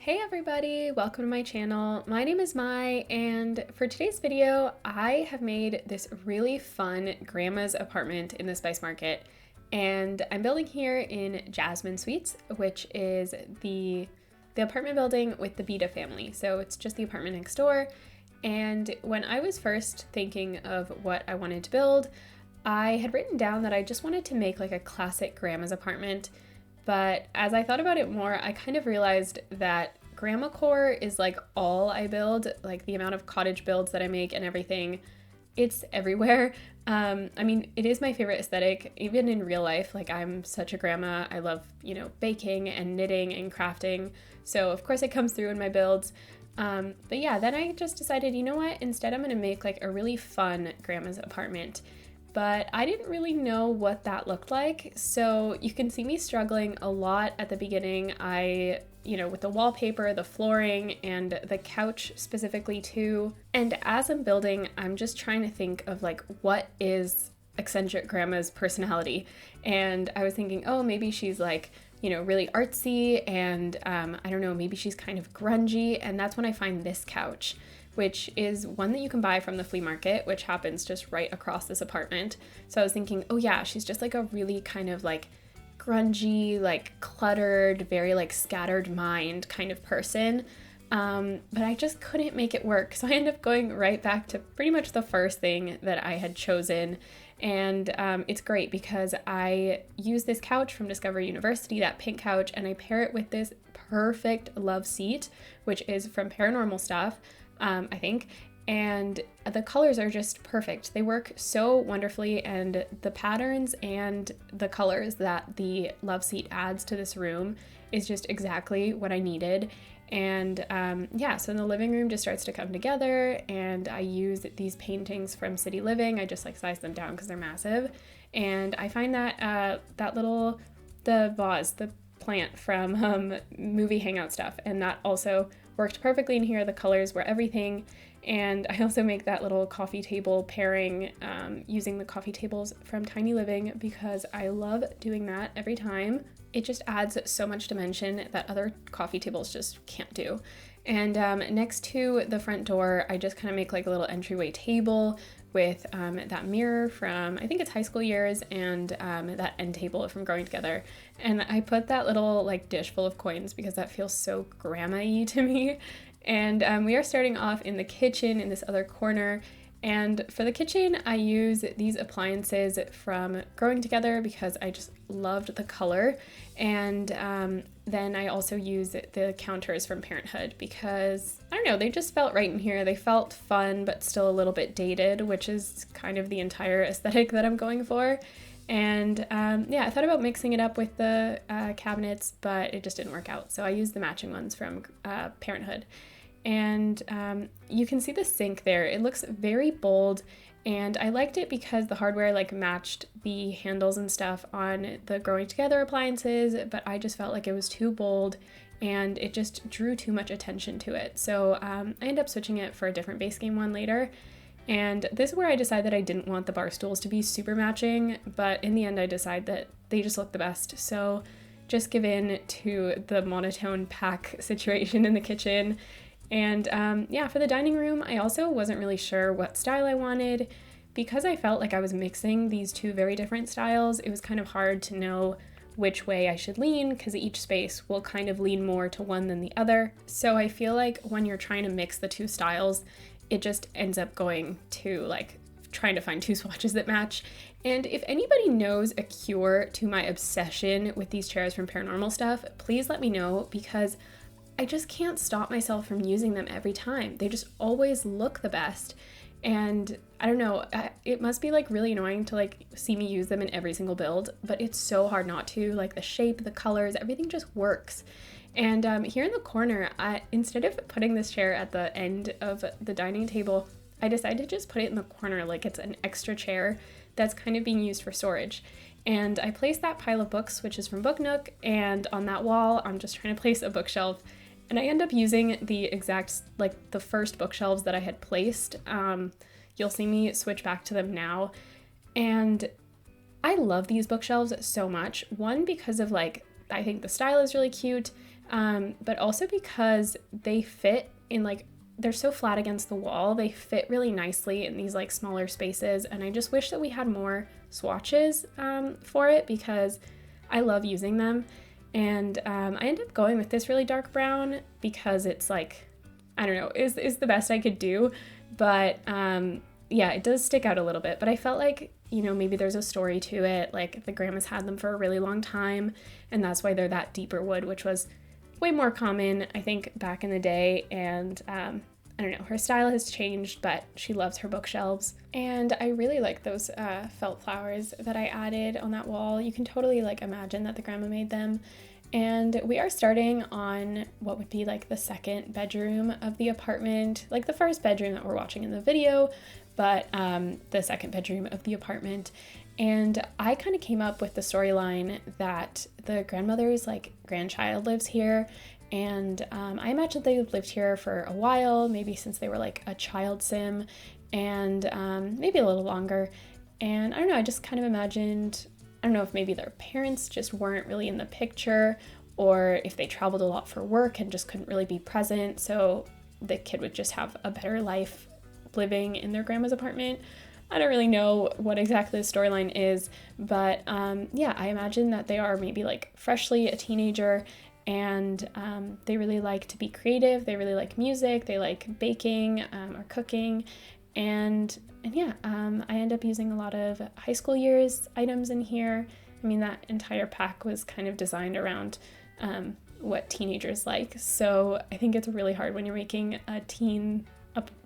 Hey everybody, welcome to my channel. My name is Mai, and for today's video, I have made this really fun grandma's apartment in the Spice Market, and I'm building here in Jasmine Suites, which is the apartment building with the Beta family. So it's just the apartment next door. And when I was first thinking of what I wanted to build, I had written down that I just wanted to make like a classic grandma's apartment. But as I thought about it more, I kind of realized that grandma core is like all I build, like the amount of cottage builds that I make and everything. It's everywhere. I mean, it is my favorite aesthetic, even in real life. Like, I'm such a grandma. I love, baking and knitting and crafting. So of course it comes through in my builds. But yeah, then I just decided, you know what? Instead, I'm going to make like a really fun grandma's apartment. But I didn't really know what that looked like. So you can see me struggling a lot at the beginning. With the wallpaper, the flooring, and the couch specifically too. And as I'm building, I'm just trying to think of like, what is Eccentric grandma's personality? And I was thinking, oh, maybe she's like, really artsy, and I don't know, maybe she's kind of grungy. And that's when I find this couch, which is one that you can buy from the flea market, which happens just right across this apartment. So I was thinking, oh yeah, she's just like a really kind of like grungy, like cluttered, very like scattered mind kind of person. But I just couldn't make it work. So I ended up going right back to pretty much the first thing that I had chosen. And it's great because I use this couch from Discovery University, that pink couch, and I pair it with this perfect love seat, which is from Paranormal Stuff. I think, and the colors are just perfect. They work so wonderfully, and the patterns and the colors that the love seat adds to this room is just exactly what I needed. And so the living room just starts to come together, and I use these paintings from City Living. I just like size them down because they're massive, and I find that the vase, the plant from movie Hangout Stuff, and that also worked perfectly in here. The colors were everything. And I also make that little coffee table pairing using the coffee tables from Tiny Living because I love doing that every time. It just adds so much dimension that other coffee tables just can't do. And next to the front door, I just kind of make like a little entryway table with that mirror from, I think it's high school years, and that end table from Growing Together. And I put that little like dish full of coins because that feels so grandma-y to me. And we are starting off in the kitchen in this other corner. And for the kitchen, I use these appliances from Growing Together because I just loved the color. And then I also use the counters from Parenthood because, I don't know, they just felt right in here. They felt fun, but still a little bit dated, which is kind of the entire aesthetic that I'm going for. And I thought about mixing it up with the cabinets, but it just didn't work out. So I used the matching ones from Parenthood. And you can see the sink there. It looks very bold, and I liked it because the hardware like matched the handles and stuff on the Growing Together appliances, but I just felt like it was too bold and it just drew too much attention to it. So I ended up switching it for a different base game one later. And this is where I decided that I didn't want the bar stools to be super matching, but in the end I decided that they just look the best. So just give in to the monotone pack situation in the kitchen. And for the dining room, I also wasn't really sure what style I wanted. Because I felt like I was mixing these two very different styles, it was kind of hard to know which way I should lean because each space will kind of lean more to one than the other. So I feel like when you're trying to mix the two styles, it just ends up going to like trying to find two swatches that match. And if anybody knows a cure to my obsession with these chairs from Paranormal Stuff, please let me know because I just can't stop myself from using them every time. They just always look the best. And I don't know, it must be like really annoying to like see me use them in every single build, but it's so hard not to. Like the shape, the colors, everything just works. And here in the corner, instead of putting this chair at the end of the dining table, I decided to just put it in the corner like it's an extra chair that's kind of being used for storage. And I placed that pile of books, which is from Book Nook, and on that wall, I'm just trying to place a bookshelf. And I end up using the exact, like the first bookshelves that I had placed. You'll see me switch back to them now. And I love these bookshelves so much. One, because of like, I think the style is really cute. but also because they fit in like, they're so flat against the wall, they fit really nicely in these like smaller spaces, and I just wish that we had more swatches for it because I love using them. And I ended up going with this really dark brown because it's like, I don't know, is the best I could do, but yeah, it does stick out a little bit, but I felt like, you know, maybe there's a story to it, like the grandmas had them for a really long time, and that's why they're that deeper wood, which was way more common, I think, back in the day. And I don't know, her style has changed, but she loves her bookshelves. And I really like those felt flowers that I added on that wall. You can totally like imagine that the grandma made them. And we are starting on what would be like the second bedroom of the apartment, like the first bedroom that we're watching in the video, but the second bedroom of the apartment. And I kind of came up with the storyline that the grandmother's like grandchild lives here, and I imagine they've lived here for a while, maybe since they were like a child sim, and maybe a little longer. And I don't know, I just kind of imagined, I don't know if maybe their parents just weren't really in the picture, or if they traveled a lot for work and just couldn't really be present, so the kid would just have a better life living in their grandma's apartment. I don't really know what exactly the storyline is, but yeah, I imagine that they are maybe like freshly a teenager, and they really like to be creative, they really like music, they like baking or cooking, and yeah, I end up using a lot of high school years items in here. I mean, that entire pack was kind of designed around what teenagers like, so I think it's really hard when you're making a teen,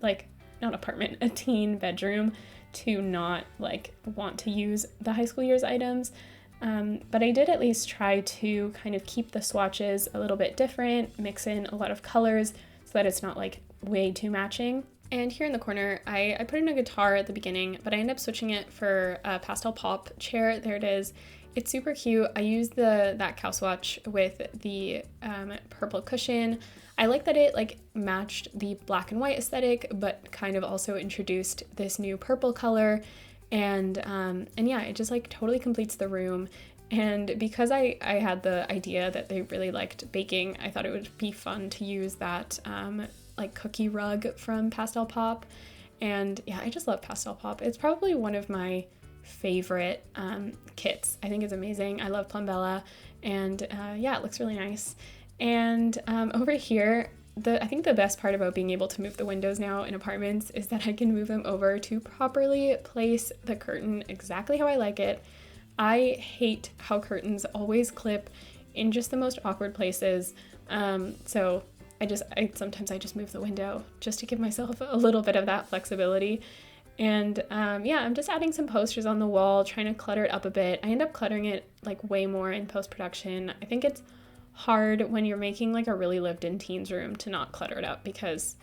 like, not apartment, a teen bedroom, to not like want to use the high school years items. But I did at least try to kind of keep the swatches a little bit different, mix in a lot of colors so that it's not like way too matching. And here in the corner, I put in a guitar at the beginning, but I ended up switching it for a pastel pop chair. There it is. It's super cute. I used that cow swatch with the purple cushion. I like that it like matched the black and white aesthetic, but kind of also introduced this new purple color. And yeah, it just like totally completes the room. And because I had the idea that they really liked baking, I thought it would be fun to use that like cookie rug from Pastel Pop. And yeah, I just love Pastel Pop. It's probably one of my favorite kits. I think it's amazing. I love Plumbella, and yeah, it looks really nice. And over here, I think the best part about being able to move the windows now in apartments is that I can move them over to properly place the curtain exactly how I like it. I hate how curtains always clip in just the most awkward places. So sometimes I just move the window just to give myself a little bit of that flexibility. And yeah, I'm just adding some posters on the wall, trying to clutter it up a bit. I end up cluttering it like way more in post-production. I think it's hard when you're making like a really lived-in teens room to not clutter it up, because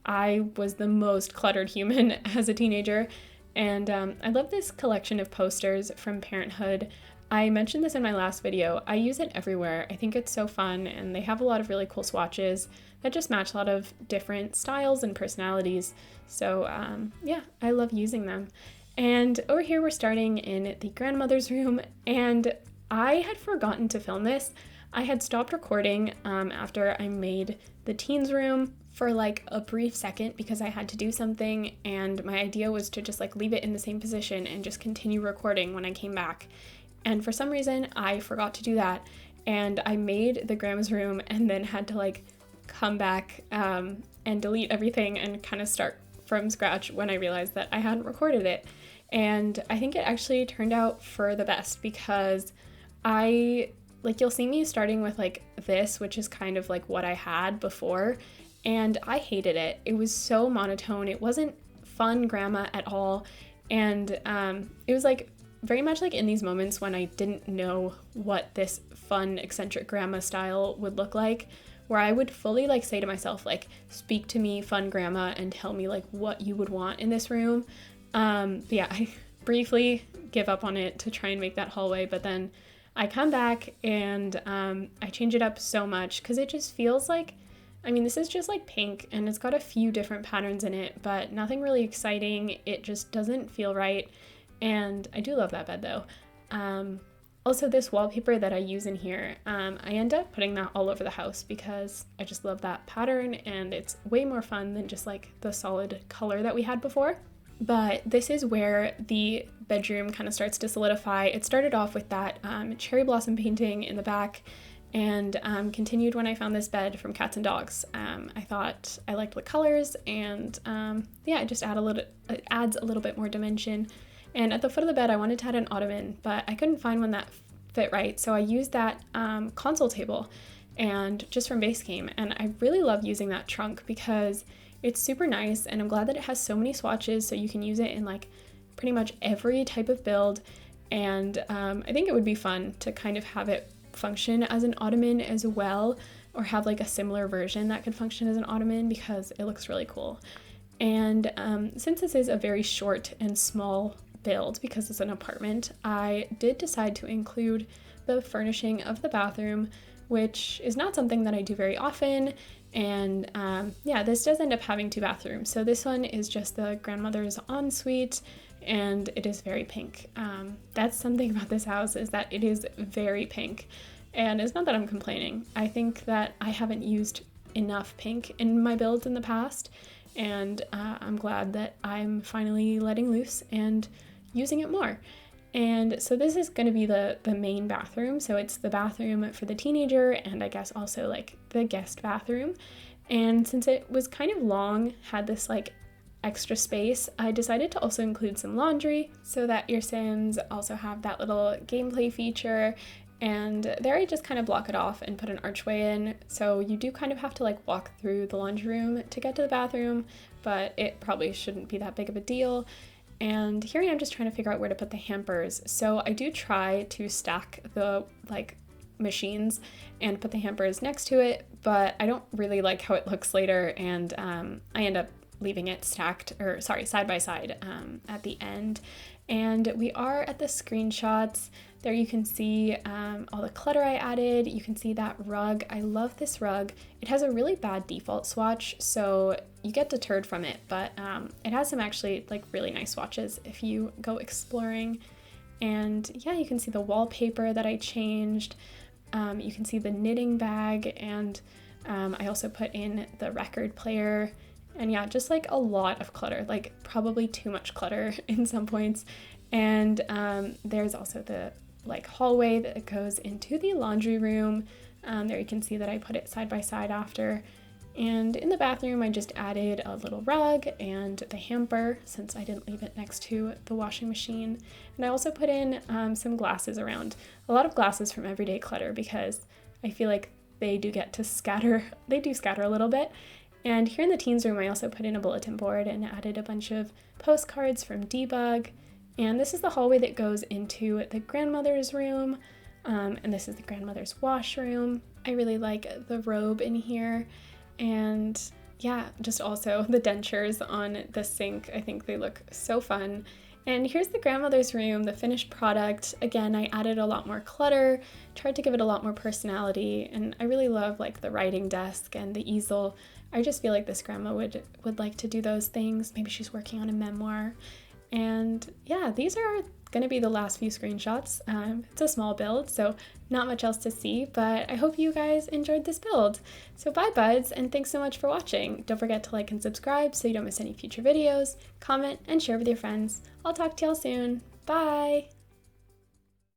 I was the most cluttered human as a teenager. And I love this collection of posters from Parenthood. I mentioned this in my last video. I use it everywhere. I think it's so fun, and they have a lot of really cool swatches that just match a lot of different styles and personalities. So yeah, I love using them. And over here we're starting in the grandmother's room, and I had forgotten to film this. I had stopped recording after I made the teens room for like a brief second because I had to do something, and my idea was to just like leave it in the same position and just continue recording when I came back. And for some reason I forgot to do that, and I made the grandma's room and then had to like come back and delete everything and kind of start from scratch when I realized that I hadn't recorded it. And I think it actually turned out for the best, because you'll see me starting with like this, which is kind of like what I had before, and I hated it. It was so monotone. It wasn't fun grandma at all. And it was like very much like in these moments when I didn't know what this fun eccentric grandma style would look like, where I would fully like say to myself, like, speak to me, fun grandma, and tell me like what you would want in this room. Yeah, I briefly give up on it to try and make that hallway, but then I come back and I change it up so much because it just feels like, I mean, this is just like pink and it's got a few different patterns in it, but nothing really exciting. It just doesn't feel right. And I do love that bed though. Also, this wallpaper that I use in here, I end up putting that all over the house because I just love that pattern and it's way more fun than just like the solid color that we had before. But this is where the bedroom kind of starts to solidify. It started off with that cherry blossom painting in the back and continued when I found this bed from Cats and Dogs. I thought I liked the colors and yeah, it adds a little bit more dimension. And at the foot of the bed, I wanted to add an ottoman, but I couldn't find one that fit right. So I used that console table and just from Base Game. And I really love using that trunk because it's super nice, and I'm glad that it has so many swatches, so you can use it in like pretty much every type of build. And I think it would be fun to kind of have it function as an ottoman as well, or have like a similar version that could function as an ottoman because it looks really cool. And since this is a very short and small build because it's an apartment, I did decide to include the furnishing of the bathroom, which is not something that I do very often. And yeah, this does end up having 2 bathrooms. So this one is just the grandmother's ensuite, and it is very pink. That's something about this house, is that it is very pink. And it's not that I'm complaining. I think that I haven't used enough pink in my builds in the past, and I'm glad that I'm finally letting loose and using it more. And so this is going to be the main bathroom. So it's the bathroom for the teenager and I guess also like the guest bathroom. And since it was kind of long, had this like extra space, I decided to also include some laundry so that your Sims also have that little gameplay feature. And there I just kind of block it off and put an archway in. So you do kind of have to like walk through the laundry room to get to the bathroom, but it probably shouldn't be that big of a deal. And here I am just trying to figure out where to put the hampers. So I do try to stack the like machines and put the hampers next to it, but I don't really like how it looks later, and I end up leaving it side by side at the end. And we are at the screenshots. There you can see all the clutter I added. You can see that rug. I love this rug. It has a really bad default swatch, so you get deterred from it, but it has some actually like really nice swatches if you go exploring. And yeah, you can see the wallpaper that I changed. You can see the knitting bag, and I also put in the record player. And yeah, just like a lot of clutter, like probably too much clutter in some points. And there's also the like hallway that goes into the laundry room. There you can see that I put it side by side after. And in the bathroom, I just added a little rug and the hamper since I didn't leave it next to the washing machine. And I also put in some glasses around, a lot of glasses from everyday clutter because I feel like they do scatter a little bit. And here in the teens room, I also put in a bulletin board and added a bunch of postcards from Debug. And this is the hallway that goes into the grandmother's room. And this is the grandmother's washroom. I really like the robe in here. And yeah, just also the dentures on the sink. I think they look so fun. And here's the grandmother's room, the finished product. Again, I added a lot more clutter, tried to give it a lot more personality. And I really love like the writing desk and the easel. I just feel like this grandma would like to do those things. Maybe she's working on a memoir. And yeah, these are going to be the last few screenshots. It's a small build, so not much else to see, but I hope you guys enjoyed this build. So bye buds, and thanks so much for watching. Don't forget to like and subscribe so you don't miss any future videos, comment, and share with your friends. I'll talk to y'all soon. Bye!